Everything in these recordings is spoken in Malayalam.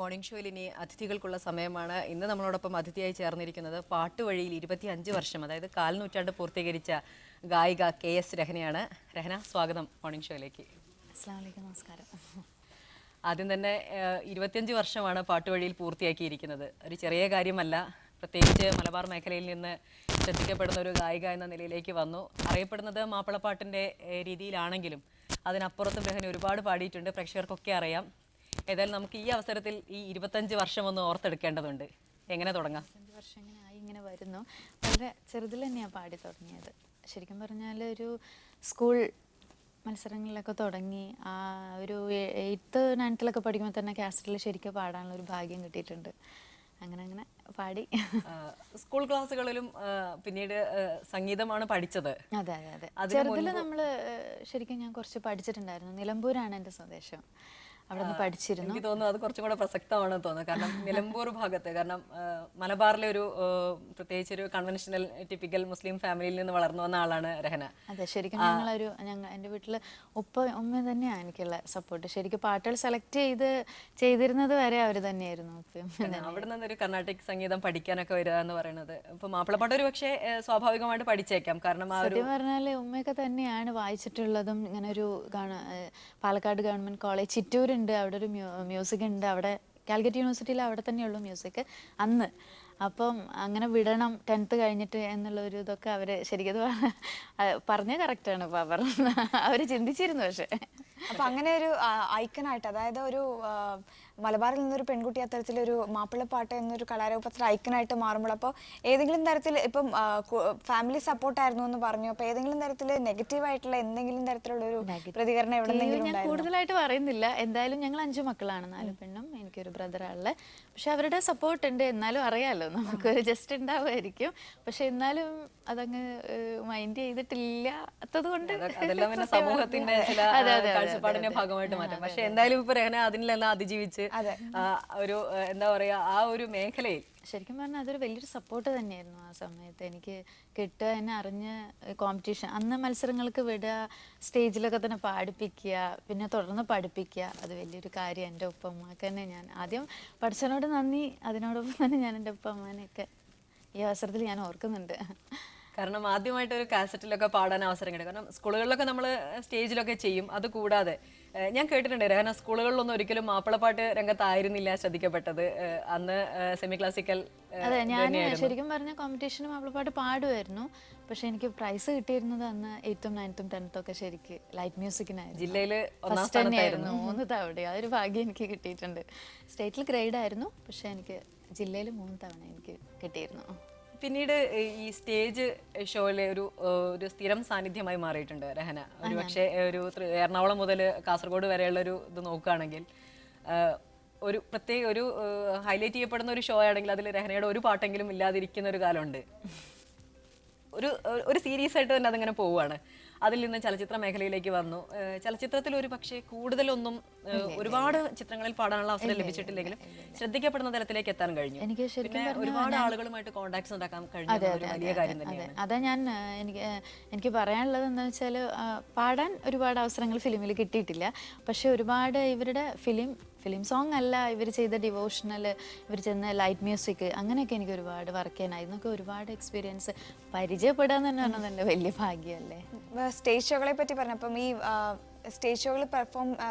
മോർണിംഗ് ഷോയിൽ ഇനി അതിഥികൾക്കുള്ള സമയമാണ്. ഇന്ന് നമ്മളോടൊപ്പം അതിഥിയായി ചേർന്നിരിക്കുന്നത് പാട്ടുവഴിയിൽ 25 വർഷം, അതായത് കാൽനൂറ്റാണ്ട് പൂർത്തീകരിച്ച ഗായിക KS രഹനയാണ്. രഹന, സ്വാഗതം മോർണിംഗ് ഷോയിലേക്ക്. അസ്സലാമു അലൈക്കും, നമസ്കാരം. ആദ്യം തന്നെ 25 വർഷമാണ് പാട്ടുവഴിയിൽ പൂർത്തിയാക്കിയിരിക്കുന്നത്. ഒരു ചെറിയ കാര്യമല്ല. പ്രത്യേകിച്ച് മലബാർ മേഖലയിൽ നിന്ന് ശ്രദ്ധിക്കപ്പെടുന്ന ഒരു ഗായിക എന്ന നിലയിലേക്ക് വന്നു. അറിയപ്പെടുന്നത് മാപ്പിളപ്പാട്ടിൻ്റെ രീതിയിലാണെങ്കിലും അതിനപ്പുറത്തും രഹന ഒരുപാട് പാടിയിട്ടുണ്ട്, പ്രേക്ഷകർക്കൊക്കെ അറിയാം. ഏതായാലും നമുക്ക് ഈ അവസരത്തിൽ ഈ 25 വർഷം ഒന്ന് ഓർത്തെടുക്കേണ്ടതുണ്ട്. എങ്ങനെ തുടങ്ങാം? 25 വർഷം ഇങ്ങനെ ആയി, ഇങ്ങനെ വരുന്നു. വളരെ ചെറുതിൽ തന്നെയാണ് പാടി തുടങ്ങിയത്. ശരിക്കും പറഞ്ഞാൽ ഒരു സ്കൂൾ മത്സരങ്ങളിലൊക്കെ തുടങ്ങി. ആ ഒരു 8th 9th പഠിക്കുമ്പോൾ തന്നെ കാസറ്റിൽ ശരിക്കും പാടാനുള്ള ഒരു ഭാഗ്യം കിട്ടിയിട്ടുണ്ട്. അങ്ങനെ അങ്ങനെ പാടി. സ്കൂൾ ക്ലാസ്സുകളിലും പിന്നീട് സംഗീതമാണ് പഠിച്ചത്. അതെ അതെ അതെ. ചെറുതിൽ നമ്മൾ ശരിക്കും ഞാൻ കുറച്ച് പഠിച്ചിട്ടുണ്ടായിരുന്നു. നിലമ്പൂരാണ് എൻ്റെ സ്വദേശം. അവിടെ നിന്ന് പഠിച്ചിരുന്നു. എനിക്ക് തോന്നുന്നു അത് കുറച്ചും കൂടെ പ്രസക്തമാണെന്ന് തോന്നുന്നു. കാരണം നിലമ്പൂർ ഭാഗത്ത്, കാരണം മലബാറിലെ ഒരു പ്രത്യേകിച്ച് ഒരു കൺവെൻഷണൽ ടിപ്പിക്കൽ മുസ്ലിം ഫാമിലിയിൽ നിന്ന് വളർന്നു വന്ന ആളാണ് രഹന. അതെ, ശരിക്കും എൻ്റെ വീട്ടിൽ ഉമ്മ തന്നെയാണ് എനിക്കുള്ള സപ്പോർട്ട്. ശരിക്കും പാട്ടുകൾ സെലക്ട് ചെയ്തിരുന്നത് വരെ അവർ തന്നെയായിരുന്നു. അവിടെ നിന്നൊരു കർണാട്ടിക് സംഗീതം പഠിക്കാനൊക്കെ വരിക എന്ന് പറയുന്നത് ഇപ്പൊ മാപ്പിളപ്പാട്ട് ഒരു പക്ഷേ സ്വാഭാവികമായിട്ട് പഠിച്ചേക്കാം. കാരണം സത്യം പറഞ്ഞാൽ ഉമ്മയൊക്കെ തന്നെയാണ് വായിച്ചിട്ടുള്ളതും. ഇങ്ങനെ ഒരു പാലക്കാട് ഗവൺമെന്റ് കോളേജ് ചിറ്റൂർ ഉണ്ട്, അവിടെ ഒരു മ്യൂസിക് ഉണ്ട്. അവിടെ കാലിക്കറ്റ് യൂണിവേഴ്സിറ്റിയിൽ അവിടെ തന്നെയുള്ളൂ മ്യൂസിക് അന്ന്. അപ്പം അങ്ങനെ വിടണം 10th കഴിഞ്ഞിട്ട് എന്നുള്ളൊരു ഇതൊക്കെ അവർ ശരിക്കും പറഞ്ഞ കറക്റ്റാണ്. അവർ ചിന്തിച്ചിരുന്നു. പക്ഷേ അപ്പൊ അങ്ങനെ ഒരു ഐക്കണായിട്ട്, അതായത് ഒരു മലബാറിൽ നിന്നൊരു പെൺകുട്ടി അത്തരത്തിലൊരു മാപ്പിളപ്പാട്ട് എന്നൊരു കലാരൂപത്തിൽ ഐക്കണായിട്ട് മാറുമ്പോൾ, അപ്പോൾ ഏതെങ്കിലും തരത്തിൽ ഇപ്പം ഫാമിലി സപ്പോർട്ടായിരുന്നു എന്ന് പറഞ്ഞു, അപ്പൊ ഏതെങ്കിലും തരത്തിൽ നെഗറ്റീവായിട്ടുള്ള എന്തെങ്കിലും തരത്തിലുള്ള ഒരു പ്രതികരണം എവിടെന്നെങ്കിലും? ഞാൻ കൂടുതലായിട്ട് പറയുന്നില്ല. എന്തായാലും ഞങ്ങൾ 5 മക്കളാണ്, 4 പെണ്ണും എനിക്കൊരു ബ്രദറാണുള്ളത്. പക്ഷെ അവരുടെ സപ്പോർട്ട് ഉണ്ട്. എന്നാലും അറിയാലോ, നമുക്കൊരു ജസ്റ്റ് ഉണ്ടാവുമായിരിക്കും. പക്ഷെ എന്നാലും അതങ്ങ് മൈൻഡ് ചെയ്തിട്ടില്ലാത്തത് കൊണ്ട് സമൂഹത്തിന്റെ കാഴ്ചപ്പാടിന്റെ ഭാഗമായിട്ട് മാറ്റാം. പക്ഷെ എന്തായാലും ഇപ്പൊ രഹന അതിനെല്ലാം അതിജീവിച്ച് ഒരു എന്താ പറയാ, ആ ഒരു മേഖലയിൽ ശരിക്കും പറഞ്ഞാൽ അതൊരു വലിയൊരു സപ്പോർട്ട് തന്നെയായിരുന്നു. ആ സമയത്ത് എനിക്ക് കിട്ടുക, എന്നെ അറിഞ്ഞ് കോമ്പറ്റീഷൻ അന്ന് മത്സരങ്ങൾക്ക് വിടുക, സ്റ്റേജിലൊക്കെ തന്നെ പാടിപ്പിക്കുക, പിന്നെ തുടർന്ന് പഠിപ്പിക്കുക, അത് വലിയൊരു കാര്യം. എൻ്റെ ഉപ്പമ്മക്ക് തന്നെ ഞാൻ ആദ്യം പഠിച്ചതിനോട് നന്ദി. അതിനോടൊപ്പം തന്നെ ഞാൻ എൻ്റെ ഉപ്പമ്മനെയൊക്കെ ഈ അവസരത്തിൽ ഞാൻ ഓർക്കുന്നുണ്ട്. കാരണം ആദ്യമായിട്ട് ഒരു കാസറ്റിലൊക്കെ പാടാൻ അവസരം കിട്ടും. കാരണം സ്കൂളുകളിലൊക്കെ നമ്മൾ സ്റ്റേജിലൊക്കെ ചെയ്യും. അത് കൂടാതെ ഞാൻ കേട്ടിട്ടുണ്ട് രഹന സ്കൂളുകളിലൊന്നും ഒരിക്കലും മാപ്പിളപ്പാട്ട് രംഗത്തായിരുന്നില്ല ശ്രദ്ധിക്കപ്പെട്ടത്. അന്ന് സെമി ക്ലാസിക്കൽ. അതെ, ഞാൻ ശരിക്കും പറഞ്ഞ കോമ്പറ്റീഷന് മാപ്പിളപ്പാട്ട് പാടുമായിരുന്നു. പക്ഷെ എനിക്ക് പ്രൈസ് കിട്ടിയിരുന്നത് അന്ന് 8th 9th 10th ഒക്കെ ശരിക്ക് ലൈറ്റ് മ്യൂസിക്കിനായിരുന്നു. ജില്ലയില് ഫസ്റ്റ് തന്നെയായിരുന്നു 3 തവണ. ആ ഒരു ഭാഗ്യം എനിക്ക് കിട്ടിയിട്ടുണ്ട്. സ്റ്റേറ്റിൽ ഗ്രേഡ് ആയിരുന്നു, പക്ഷെ എനിക്ക് ജില്ലയിൽ 3 തവണ എനിക്ക് കിട്ടിയിരുന്നു. പിന്നീട് ഈ സ്റ്റേജ് ഷോയിലെ ഒരു സ്ഥിരം സാന്നിധ്യമായി മാറിയിട്ടുണ്ട് രഹന. ഒരു പക്ഷേ ഒരു എറണാകുളം മുതൽ കാസർഗോഡ് വരെയുള്ള ഒരു ഇത് നോക്കുകയാണെങ്കിൽ ഒരു പ്രത്യേക ഒരു ഹൈലൈറ്റ് ചെയ്യപ്പെടുന്ന ഒരു ഷോ ആണെങ്കിൽ അതിൽ രഹനയുടെ ഒരു പാട്ടെങ്കിലും ഇല്ലാതിരിക്കുന്ന ഒരു കാലമുണ്ട്. ഒരു സീരീസ് ആയിട്ട് തന്നെ അതിങ്ങനെ പോവുകയാണ്. അതിൽ നിന്ന് ചലച്ചിത്ര മേഖലയിലേക്ക് വന്നു. ചലച്ചിത്രത്തിൽ ഒരു പക്ഷേ കൂടുതലൊന്നും ഒരുപാട് ചിത്രങ്ങളിൽ പാടാനുള്ള അവസരം ലഭിച്ചിട്ടില്ലെങ്കിലും ശ്രദ്ധിക്കപ്പെടുന്ന തലത്തിലേക്ക് എത്താൻ കഴിഞ്ഞു. എനിക്ക് ശരിക്കും ഒരുപാട് ആളുകളുമായിട്ട് കോണ്ടാക്ട്സ് ഉണ്ടാക്കാൻ കഴിഞ്ഞു. വലിയ കാര്യം തന്നെയാണ്. അതാ എനിക്ക് പറയാനുള്ളത് എന്താ വെച്ചാൽ, പാടാൻ ഒരുപാട് അവസരങ്ങൾ ഫിലിമിൽ കിട്ടിയിട്ടില്ല. പക്ഷെ ഒരുപാട് ഇവരുടെ ഫിലിം സോങ് അല്ല, ഇവർ ചെയ്ത ഡിവോഷണൽ, ഇവർ ചെയ്യുന്ന ലൈറ്റ് മ്യൂസിക്, അങ്ങനെയൊക്കെ എനിക്ക് ഒരുപാട് വർക്ക് ചെയ്യാനായി. ഇതൊക്കെ ഒരുപാട് എക്സ്പീരിയൻസ് പരിചയപ്പെടാന്ന് തന്നെ പറഞ്ഞാൽ എൻ്റെ വലിയ ഭാഗ്യമല്ലേ. സ്റ്റേജ് ഷോകളെ പറ്റി പറഞ്ഞപ്പം, ഈ സ്റ്റേജ് ഷോകൾ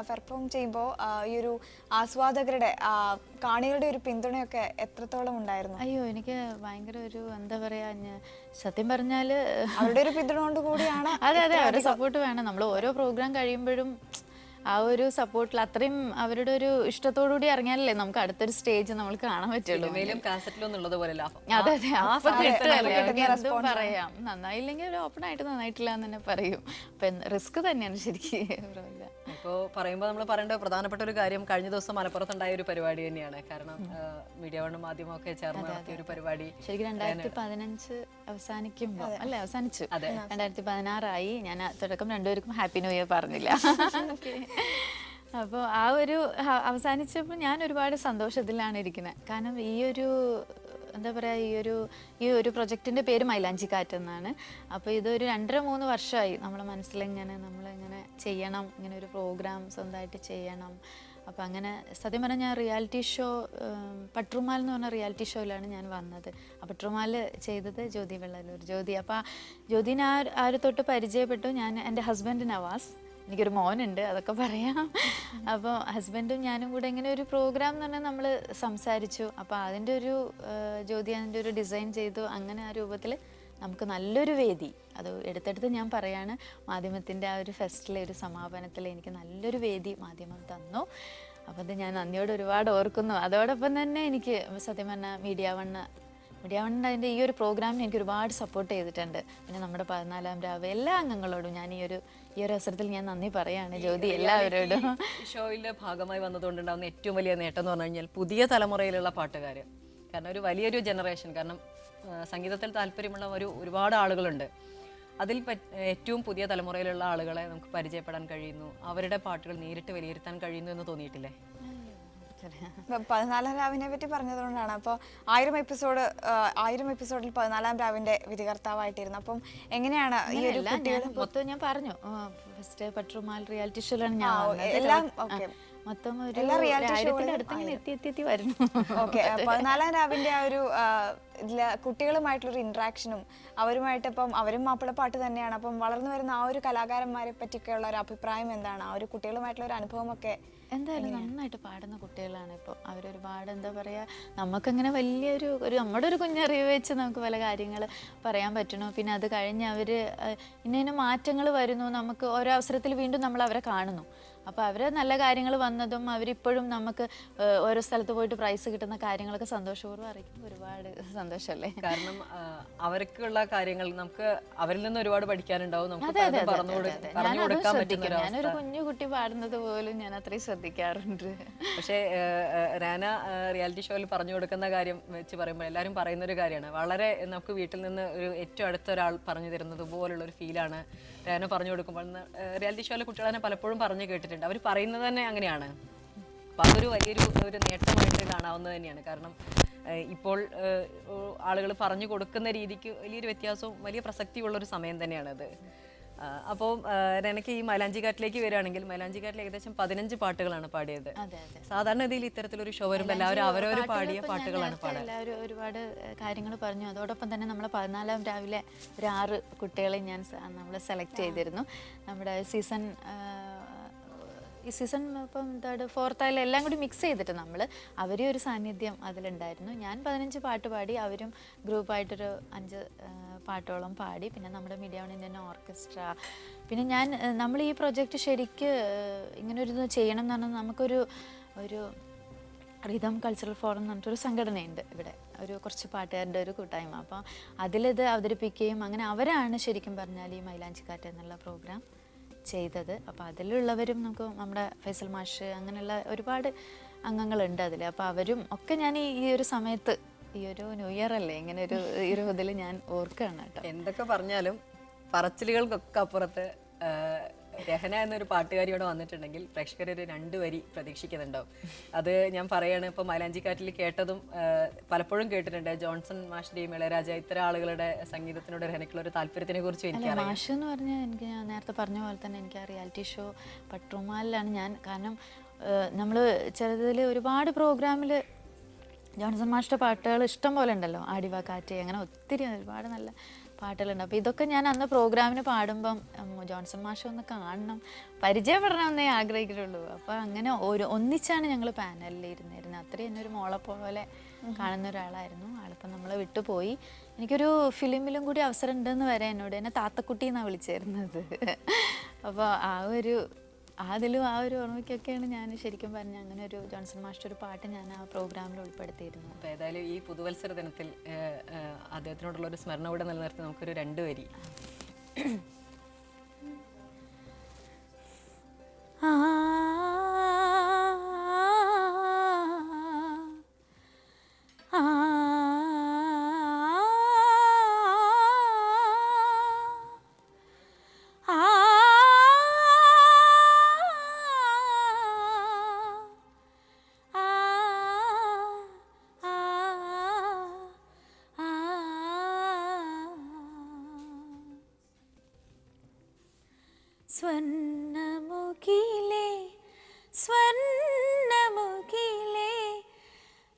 പെർഫോം ചെയ്യുമ്പോൾ ഈ ഒരു ആസ്വാദകരുടെ കാണികളുടെ ഒരു പിന്തുണയൊക്കെ എത്രത്തോളം ഉണ്ടായിരുന്നു? അയ്യോ, എനിക്ക് ഭയങ്കര ഒരു എന്താ പറയാ, സത്യം പറഞ്ഞാല് അവരുടെ ഒരു പിന്തുണ കൊണ്ട് കൂടിയാണ്. അതെ, അവരുടെ സപ്പോർട്ട് വേണം. നമ്മൾ ഓരോ പ്രോഗ്രാം കഴിയുമ്പോഴും ആ ഒരു സപ്പോർട്ടിൽ അത്രയും അവരുടെ ഒരു ഇഷ്ടത്തോടുകൂടി ഇറങ്ങിയാലല്ലേ നമുക്ക് അടുത്തൊരു സ്റ്റേജ് നമ്മൾ കാണാൻ പറ്റുള്ളൂ. എന്തും പറയാം, നന്നായില്ലെങ്കിൽ ഒരു ഓപ്പൺ ആയിട്ട് നന്നായിട്ടില്ല എന്ന് തന്നെ പറയും. അപ്പൊ റിസ്ക് തന്നെയാണ് ശരിക്കും. ഇപ്പോൾ പറയുമ്പോൾ നമ്മൾ പറയേണ്ട പ്രധാനപ്പെട്ട ഒരു കാര്യം, കഴിഞ്ഞ ദിവസം മലപ്പുറത്തുണ്ടായ ഒരു പരിപാടി തന്നെയാണ്. കാരണം മീഡിയ വണ്ണും മാധ്യമമൊക്കെ ചേർന്ന് നടത്തിയ ഒരു പരിപാടി ശരിക്കും 2015 അവസാനിക്കുമ്പോൾ അല്ലേ, അവസാനിച്ചു. 2016 ഞാൻ തുടക്കം രണ്ടുപേർക്കും ഹാപ്പി ന്യൂ ഇയർ പറഞ്ഞില്ല. അപ്പോൾ ആ ഒരു അവസാനിച്ചപ്പോൾ ഞാൻ ഒരുപാട് സന്തോഷത്തിലാണ് ഇരിക്കുന്നത്. കാരണം ഈ ഒരു എന്താ പറയുക, ഈ ഒരു പ്രൊജക്റ്റിൻ്റെ പേര് മൈലാഞ്ചി കാറ്റ് എന്നാണ്. അപ്പോൾ ഇതൊരു 2-3 വർഷമായി നമ്മളെ മനസ്സിലിങ്ങനെ നമ്മളിങ്ങനെ ചെയ്യണം, ഇങ്ങനെ ഒരു പ്രോഗ്രാം സ്വന്തമായിട്ട് ചെയ്യണം. അപ്പോൾ അങ്ങനെ സത്യം പറഞ്ഞാൽ ഞാൻ റിയാലിറ്റി ഷോ പട്രുമാൽ എന്ന് പറഞ്ഞ റിയാലിറ്റി ഷോയിലാണ് ഞാൻ വന്നത്. അപ്പോൾ പട്രുമാൽ ചെയ്തത് ജ്യോതി വെള്ളലൂർ. ജ്യോതി, അപ്പോൾ ജ്യോതിനെ ആ ഒരു തൊട്ട് പരിചയപ്പെട്ടു. ഞാൻ എൻ്റെ ഹസ്ബൻഡ് നവാസ്, എനിക്കൊരു മോനുണ്ട്, അതൊക്കെ പറയാം. അപ്പോൾ ഹസ്ബൻഡും ഞാനും കൂടെ ഇങ്ങനെ ഒരു പ്രോഗ്രാം എന്ന് പറഞ്ഞാൽ നമ്മൾ സംസാരിച്ചു. അപ്പോൾ അതിൻ്റെ ഒരു ജ്യോതി അതിൻ്റെ ഒരു ഡിസൈൻ ചെയ്തു. അങ്ങനെ ആ രൂപത്തിൽ നമുക്ക് നല്ലൊരു വേദി, അത് എടുത്തെടുത്ത് ഞാൻ പറയാണ്, മാധ്യമത്തിൻ്റെ ആ ഒരു ഫെസ്റ്റിലെ ഒരു സമാപനത്തിൽ എനിക്ക് നല്ലൊരു വേദി മാധ്യമം തന്നു. അപ്പോൾ അത് ഞാൻ നന്ദിയോട് ഒരുപാട് ഓർക്കുന്നു. അതോടൊപ്പം തന്നെ എനിക്ക് സത്യം പറഞ്ഞാൽ മീഡിയ വണ്ണ് അതിൻ്റെ ഈ ഒരു പ്രോഗ്രാമിന് എനിക്ക് ഒരുപാട് സപ്പോർട്ട് ചെയ്തിട്ടുണ്ട്. പിന്നെ നമ്മുടെ 14-ാം രാവ് എല്ലാ അംഗങ്ങളോടും ഞാൻ ഈ ഒരു അവസരത്തിൽ ഞാൻ നന്ദി പറയാണ്. ജ്യോതി എല്ലാവരോടും. ഷോയിലെ ഭാഗമായി വന്നതുകൊണ്ടുണ്ടാകുന്ന ഏറ്റവും വലിയ നേട്ടം എന്ന് പറഞ്ഞു കഴിഞ്ഞാൽ പുതിയ തലമുറയിലുള്ള പാട്ടുകാർ, കാരണം ഒരു വലിയൊരു ജനറേഷൻ, കാരണം സംഗീതത്തിൽ താല്പര്യമുള്ള ഒരുപാട് ആളുകളുണ്ട്. അതിൽ ഏറ്റവും പുതിയ തലമുറയിലുള്ള ആളുകളെ നമുക്ക് പരിചയപ്പെടാൻ കഴിയുന്നു, അവരുടെ പാട്ടുകൾ നേരിട്ട് വിലയിരുത്താൻ കഴിയുന്നു എന്ന് തോന്നിയിട്ടില്ലേ? 14-ാം രാവിനെ പറ്റി പറഞ്ഞതുകൊണ്ടാണ്. അപ്പോൾ 1000 എപ്പിസോഡിൽ 14-ാം രാവിന്റെ വിധികർത്താവായിട്ടിരുന്നു. അപ്പം എങ്ങനെയാണ് ഈ ഒരു മൊത്തം ഞാൻ പറഞ്ഞു, ഫസ്റ്റ് പട്രുമാൽ റിയാലിറ്റി ഷോയിലാണ് ഞാൻ എല്ലാം മൊത്തം ഒരു 1000-ന്റെ അടുത്ത് എത്തി വരുന്നു. ഓക്കെ, 14-ാം രാവിന്റെ ആ ഒരു ഇതില് കുട്ടികളുമായിട്ടുള്ളൊരു ഇന്ററാക്ഷനും അവരുമായിട്ട്, ഇപ്പം അവരും മാപ്പിളപ്പാട്ട് തന്നെയാണ്, അപ്പം വളർന്നു വരുന്ന ആ ഒരു കലാകാരന്മാരെ പറ്റിയൊക്കെയുള്ള ഒരു അഭിപ്രായം എന്താണ്? ആ ഒരു കുട്ടികളുമായിട്ടുള്ള ഒരു അനുഭവമൊക്കെ എന്തായാലും നന്നായിട്ട് പാടുന്ന കുട്ടികളാണ് ഇപ്പോൾ. അവരൊരുപാട് എന്താ പറയുക, നമുക്കങ്ങനെ വലിയൊരു നമ്മുടെ ഒരു കുഞ്ഞറിവ് വെച്ച് നമുക്ക് പല കാര്യങ്ങൾ പറയാൻ പറ്റണു. പിന്നെ അത് കഴിഞ്ഞ് അവർ ഇന്ന മാറ്റങ്ങൾ വരുന്നു, നമുക്ക് ഓരോ അവസരത്തിൽ വീണ്ടും നമ്മൾ അവരെ കാണുന്നു. അപ്പോൾ അവർ നല്ല കാര്യങ്ങൾ വന്നതും അവരിപ്പോഴും നമുക്ക് ഓരോ സ്ഥലത്ത് പോയിട്ട് പ്രൈസ് കിട്ടുന്ന കാര്യങ്ങളൊക്കെ സന്തോഷപൂർവ്വം അറിയിക്കുമ്പോൾ ഒരുപാട് സന്തോഷമല്ലേ. കാരണം അവർക്കുള്ള കാര്യങ്ങൾ നമുക്ക് അവരിൽ നിന്ന് ഒരുപാട് പഠിക്കാനുണ്ടാവും. ഞാനൊരു കുഞ്ഞു കുട്ടി പാടുന്നത് പോലും ഞാൻ അത്രയും ശ്രദ്ധിക്കാറുണ്ട്. പക്ഷേ രാന റിയാലിറ്റി ഷോയിൽ പറഞ്ഞു കൊടുക്കുന്ന കാര്യം വെച്ച് പറയുമ്പോൾ എല്ലാവരും പറയുന്ന ഒരു കാര്യമാണ്, വളരെ നമുക്ക് വീട്ടിൽ നിന്ന് ഒരു ഏറ്റവും അടുത്ത ഒരാൾ പറഞ്ഞു തരുന്നത് പോലുള്ള ഒരു ഫീലാണ് രാന പറഞ്ഞു കൊടുക്കുമ്പോൾ. റിയാലിറ്റി ഷോയിലെ കുട്ടികളെ പലപ്പോഴും പറഞ്ഞു കേട്ടിട്ടുണ്ട്, അവർ പറയുന്നത് തന്നെ അങ്ങനെയാണ്. അപ്പം അതൊരു വലിയൊരു നേട്ടമായിട്ട് കാണാവുന്നത് തന്നെയാണ്. കാരണം ഇപ്പോൾ ആളുകൾ പറഞ്ഞു കൊടുക്കുന്ന രീതിക്ക് വലിയൊരു വ്യത്യാസവും വലിയ പ്രസക്തിയുള്ളൊരു സമയം തന്നെയാണത്. അപ്പോൾ എനിക്ക് ഈ മൈലാഞ്ചിക്കാട്ടിലേക്ക് വരികയാണെങ്കിൽ, മൈലാഞ്ചിക്കാട്ടിൽ ഏകദേശം 15 പാട്ടുകളാണ് പാടിയത്. സാധാരണഗതിയിൽ ഇത്തരത്തിലൊരു ഷോ വരുമ്പോൾ എല്ലാവരും അവരവർ പാടിയ പാട്ടുകളാണ് പാടുക. എല്ലാവരും ഒരുപാട് കാര്യങ്ങൾ പറഞ്ഞു. അതോടൊപ്പം തന്നെ നമ്മൾ 14-ാം രാവിലെ ഒരു 6 കുട്ടികളെ നമ്മൾ സെലക്ട് ചെയ്തിരുന്നു. നമ്മുടെ ഈ സീസൺ ഇപ്പം 4th ആയാലും എല്ലാം കൂടി മിക്സ് ചെയ്തിട്ട് അവരെ ഒരു സാന്നിധ്യം അതിലുണ്ടായിരുന്നു. ഞാൻ 15 പാട്ട് പാടി, അവരും ഗ്രൂപ്പായിട്ടൊരു 5 പാട്ടോളം പാടി. പിന്നെ നമ്മുടെ മീഡിയ വൺ ഇന്ത്യൻ ഓർക്കസ്ട്ര, പിന്നെ നമ്മൾ ഈ പ്രൊജക്റ്റ് ശരിക്ക് ഇങ്ങനെ ഒരു ഇത് ചെയ്യണം എന്ന് പറഞ്ഞാൽ നമുക്കൊരു റിതം കൾച്ചറൽ ഫോറം എന്ന് പറഞ്ഞിട്ടൊരു സംഘടനയുണ്ട് ഇവിടെ, കുറച്ച് പാട്ടുകാരുടെ ഒരു കൂട്ടായ്മ. അപ്പോൾ അതിലിത് അവതരിപ്പിക്കുകയും അങ്ങനെ അവരാണ് ശരിക്കും പറഞ്ഞാൽ ഈ മൈലാഞ്ചിക്കാറ്റ് എന്നുള്ള പ്രോഗ്രാം ചെയ്തത്. അപ്പോൾ അതിലുള്ളവരും നമുക്ക് നമ്മുടെ ഫൈസൽ മാഷ് അങ്ങനെയുള്ള ഒരുപാട് അംഗങ്ങളുണ്ട് അതിൽ. അപ്പോൾ അവരും ഒക്കെ ഞാൻ ഈ ഒരു സമയത്ത്, ഈ ഒരു ന്യൂ ഇയർ അല്ലേ, ഇങ്ങനെ ഒരു ഇതിൽ ഞാൻ ഓർക്കുകയാണ് കേട്ടോ. എന്തൊക്കെ പറഞ്ഞാലും പറച്ചിലുകൾക്കൊക്കെ അപ്പുറത്ത് രഹന എന്നൊരു പാട്ടുകാരിയോടെ വന്നിട്ടുണ്ടെങ്കിൽ പ്രേക്ഷകർ ഒരു 2 വരി പ്രതീക്ഷിക്കുന്നുണ്ടാവും. അത് ഞാൻ പറയാണ്, ഇപ്പോൾ മൈലാഞ്ചിക്കാറ്റിൽ കേട്ടതും പലപ്പോഴും കേട്ടിട്ടുണ്ട്. ജോൺസൺ മാഷിന്റെയും ഇളയരാജ ഇത്തരം ആളുകളുടെ സംഗീതത്തിനോട് രഹനയ്ക്കുള്ള ഒരു താല്പര്യത്തിനെ കുറിച്ച് എനിക്കറിയാം. മാഷ് എന്ന് പറഞ്ഞാൽ എനിക്ക് ഞാൻ നേരത്തെ പറഞ്ഞ പോലെ തന്നെ എനിക്ക് ആ റിയാലിറ്റി ഷോ പട്രുമാലിലാണ് കാരണം നമ്മൾ ചിലതിൽ ഒരുപാട് പ്രോഗ്രാമിൽ ജോൺസൺ മാഷിൻ്റെ പാട്ടുകൾ ഇഷ്ടം പോലെ ഉണ്ടല്ലോ, ആടിവാ കാറ്റ്, അങ്ങനെ ഒത്തിരി ഒരുപാട് നല്ല പാട്ടുകളുണ്ട്. അപ്പോൾ ഇതൊക്കെ ഞാൻ അന്ന് പ്രോഗ്രാമിന് പാടുമ്പം ജോൺസൺ മാഷ് ഒന്ന് കാണണം, പരിചയപ്പെടണമെന്നേ ആഗ്രഹിക്കുള്ളൂ. അപ്പോൾ അങ്ങനെ ഒന്നിച്ചാണ് ഞങ്ങൾ പാനലിൽ ഇരുന്നിരുന്നത്. അത്രയും എന്നൊരു മോളെ പോലെ കാണുന്ന ഒരാളായിരുന്നു ആളിപ്പം നമ്മളെ വിട്ടുപോയി. എനിക്കൊരു ഫിലിമിലും കൂടി അവസരം ഉണ്ടെന്ന് വരെ എന്നോട് എന്നെ താത്തക്കുട്ടി എന്നാണ് വിളിച്ചിരുന്നത്. അപ്പോൾ അതിലും ആ ഒരു ഓർമ്മയ്ക്കൊക്കെയാണ് ഞാൻ ശരിക്കും പറഞ്ഞാൽ അങ്ങനെ ഒരു ജോൺസൺ മാസ്റ്റർ ഒരു പാട്ട് ഞാൻ ആ പ്രോഗ്രാമിൽ ഉൾപ്പെടുത്തിയിരുന്നു. അപ്പോൾ ഏതായാലും ഈ പുതുവത്സര ദിനത്തിൽ അദ്ദേഹത്തിനോടുള്ള ഒരു സ്മരണ കൂടെ നിലനിർത്തി നമുക്കൊരു 2 വരി. സ്വർണ്ണമുഖിലെ സ്വർണ്ണ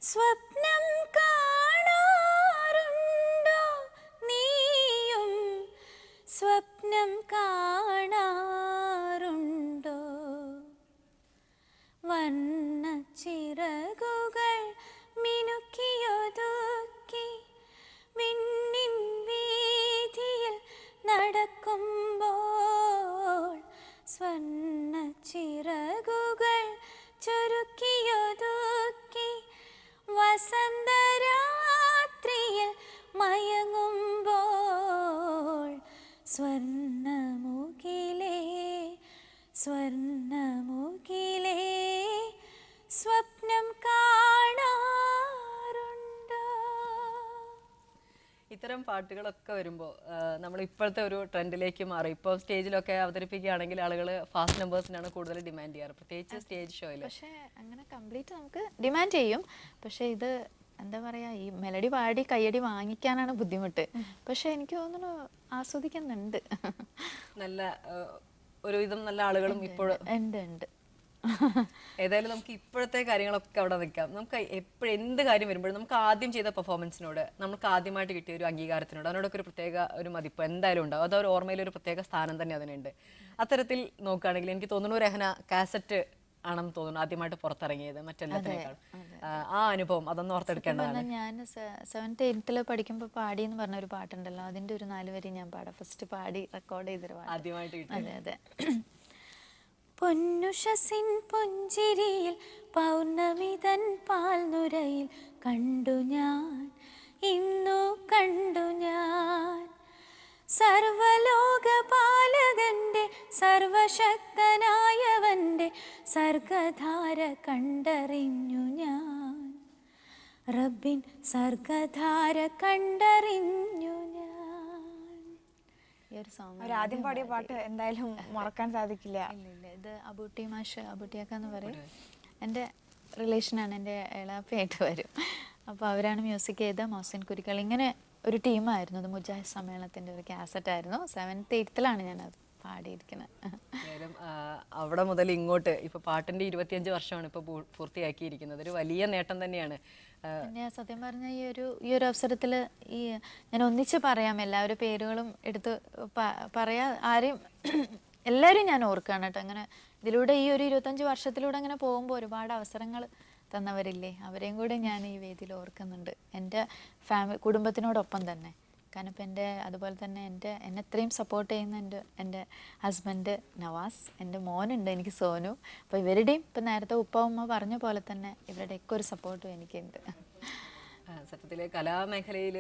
സ്വപ്നം കാണാറുണ്ടോ നീയും സ്വപ്നം കാണാറുണ്ടോ വന്ന ചിറകുകൾ മിനുക്കിയൊതുക്കി വിണ്ണിൻ വീതിയിൽ നടക്കുമ്പോൾ സ്വർണ്ണ ചിറകുകൾ ചുരുക്കിയൊതുക്കി വസന്തരാത്രിയിൽ മയങ്ങുമ്പോൾ സ്വർണ്ണമുകിലേ സ്വർണ്ണമുകിലേ സ്വപ്നം കാണാറുണ്ടോ. ഇത്തരം പാട്ടുകളൊക്കെ വരുമ്പോൾ നമ്മൾ ഇപ്പോഴത്തെ ഒരു ട്രെൻഡിലേക്ക് മാറി. ഇപ്പോൾ സ്റ്റേജിലൊക്കെ അവതരിപ്പിക്കുകയാണെങ്കിൽ ആളുകൾ ഫാസ്റ്റ് നമ്പേഴ്സിനാണ് കൂടുതൽ ഡിമാൻഡ് ചെയ്യാറ്, പ്രത്യേകിച്ച് സ്റ്റേജ് ഷോയിൽ. പക്ഷേ അങ്ങനെ കംപ്ലീറ്റ് നമുക്ക് ഡിമാൻഡ് ചെയ്യും. പക്ഷേ ഇത് എന്താ പറയുക, ഈ മെലഡി പാടി കയ്യടി വാങ്ങിക്കാനാണ് ബുദ്ധിമുട്ട്. പക്ഷേ എനിക്ക് തോന്നുന്നു ആസ്വദിക്കുന്നുണ്ട്. നല്ല ഒരുവിധം നല്ല ആളുകളും ഇപ്പോൾ ഉണ്ട്. ഏതായാലും നമുക്ക് ഇപ്പോഴത്തെ കാര്യങ്ങളൊക്കെ അവിടെ നിൽക്കാം. നമുക്ക് എപ്പോഴും എന്ത് കാര്യം വരുമ്പോഴും നമുക്ക് ആദ്യം ചെയ്ത പെർഫോമൻസിനോട്, നമുക്ക് ആദ്യമായിട്ട് കിട്ടിയ ഒരു അംഗീകാരത്തിനോട് അതിനോടൊക്കെ ഒരു പ്രത്യേക ഒരു മതിപ്പ് എന്തായാലും ഉണ്ടാവും. അത് ഒരു ഓർമ്മയിൽ ഒരു പ്രത്യേക സ്ഥാനം തന്നെ അതിനുണ്ട്. അത്തരത്തിൽ നോക്കുകയാണെങ്കിൽ എനിക്ക് തോന്നുന്നു രഹന കാസറ്റ് ആണെന്ന് തോന്നുന്നു ആദ്യമായിട്ട് പുറത്തിറങ്ങിയത് മറ്റെല്ലാത്തിനേക്കാളും. ആ അനുഭവം അതൊന്നും ഓർത്തെടുക്കേണ്ടതാണ്. ഞാൻ 7th 8th പഠിക്കുമ്പോൾ പാടി എന്ന് പറഞ്ഞ ഒരു പാട്ടുണ്ടല്ലോ, അതിന്റെ ഒരു 4 വരി ഞാൻ പാടാം. ഫസ്റ്റ് പാടി റെക്കോർഡ് ചെയ്തൊരു പാട്ട് ആദ്യമായിട്ട് കിട്ടി. അതെ അതെ. പൊന്നുഷസിൻ പുഞ്ചിരിയിൽ പൗർണമിതൻ പാൽനുരയിൽ കണ്ടു ഞാൻ, ഇന്നു കണ്ടു ഞാൻ സർവലോകപാലകന്റെ സർവശക്തനായവന്റെ സർഗധാര കണ്ടറിഞ്ഞു ഞാൻ, റബ്ബിൻ സർഗധാര കണ്ടറിഞ്ഞു ഞാൻ. ഈ ഒരു സോങ് ആദ്യം പാടിയ പാട്ട് എന്തായാലും മറക്കാൻ സാധിക്കില്ല. ഇല്ല, ഇത് അബൂട്ടി മാഷ്, അബൂട്ടിയാക്കാന്ന് പറയും, എൻ്റെ റിലേഷനാണ്, എൻ്റെ ഇളാപ്പയായിട്ട് വരും. അപ്പോൾ അവരാണ് മ്യൂസിക് ചെയ്ത മോഹസിൻ കുരിക്കൾ. ഇങ്ങനെ ഒരു ടീമായിരുന്നു. അത് മുജാഹിദ് സമ്മേളനത്തിൻ്റെ ഒരു കാസറ്റ് ആയിരുന്നു. 7th 8th ഞാനത് പാടിയിരിക്കുന്നത്. ഏതായാലും അവിടെ മുതൽ ഇങ്ങോട്ട് ഇപ്പോൾ പാട്ടിൻ്റെ 25 വർഷമാണ് ഇപ്പോൾ പൂർത്തിയാക്കിയിരിക്കുന്നത്. ഒരു വലിയ നേട്ടം തന്നെയാണ്. പിന്നെ സത്യം പറഞ്ഞാൽ ഈ ഒരു അവസരത്തിൽ ഞാൻ ഒന്നിച്ച് പറയാം, എല്ലാവരും പേരുകളും എടുത്ത് പറയാ, ആരെയും എല്ലാവരും ഞാൻ ഓർക്കുകയാണ് കേട്ടോ. അങ്ങനെ ഇതിലൂടെ ഈ ഒരു 25 വർഷത്തിലൂടെ അങ്ങനെ പോകുമ്പോൾ ഒരുപാട് അവസരങ്ങൾ തന്നവരില്ലേ, അവരെയും കൂടെ ഞാൻ ഈ വേദിയിൽ ഓർക്കുന്നുണ്ട്. എൻ്റെ കുടുംബത്തിനോടൊപ്പം തന്നെ. കാരണം ഇപ്പം അതുപോലെ തന്നെ എന്നെ ഇത്രയും സപ്പോർട്ട് ചെയ്യുന്ന എൻ്റെ ഹസ്ബൻഡ് നവാസ്, എൻ്റെ മോനുണ്ട് എനിക്ക് സോനു. അപ്പോൾ ഇവരുടെയും ഇപ്പം നേരത്തെ ഉപ്പ ഉമ്മ പറഞ്ഞ പോലെ തന്നെ ഇവരുടെയൊക്കെ ഒരു സപ്പോർട്ടും എനിക്കുണ്ട്. സത്യത്തിൽ കലാമേഖലയിൽ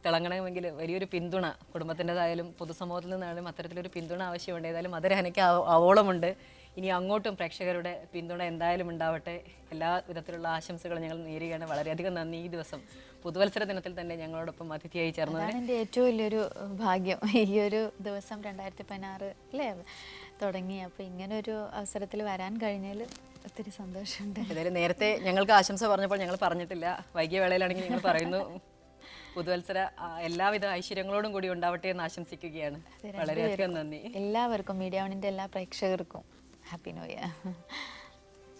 തിളങ്ങണമെങ്കിൽ വലിയൊരു പിന്തുണ കുടുംബത്തിൻ്റെതായാലും പൊതുസമൂഹത്തിൽ നിന്നായാലും അത്തരത്തിലൊരു പിന്തുണ ആവശ്യമുണ്ട്. ഏതായാലും അത് രഹനയ്ക്ക് ആവോളമുണ്ട്. ഇനി അങ്ങോട്ടും പ്രേക്ഷകരുടെ പിന്തുണ എന്തായാലും ഉണ്ടാവട്ടെ. എല്ലാ വിധത്തിലുള്ള ആശംസകളും ഞങ്ങൾ നേരുകയാണ്. വളരെയധികം നന്ദി. ഈ ദിവസം പുതുവത്സര ദിനത്തിൽ തന്നെ ഞങ്ങളോടൊപ്പം അതിഥിയായി ചേർന്നതാണ് എൻ്റെ ഏറ്റവും വലിയൊരു ഭാഗ്യം. ഈ ഒരു ദിവസം 2016 തുടങ്ങി. അപ്പോൾ ഇങ്ങനൊരു അവസരത്തിൽ വരാൻ കഴിഞ്ഞതിൽ ഒത്തിരി സന്തോഷമുണ്ട്. ഏതായാലും നേരത്തെ ഞങ്ങൾക്ക് ആശംസ പറഞ്ഞപ്പോൾ ഞങ്ങൾ പറഞ്ഞിട്ടില്ല, വൈകിയ വേളയിലാണെങ്കിൽ ഞങ്ങൾ പറയുന്നു പുതുവത്സര എല്ലാവിധ ഐശ്വര്യങ്ങളോടും കൂടി ഉണ്ടാവട്ടെ എന്ന് ആശംസിക്കുകയാണ്. വളരെയധികം നന്ദി. എല്ലാവർക്കും, മീഡിയ വണിൻ്റെ എല്ലാ പ്രേക്ഷകർക്കും ഹാപ്പി ന്യൂ ഇയർ.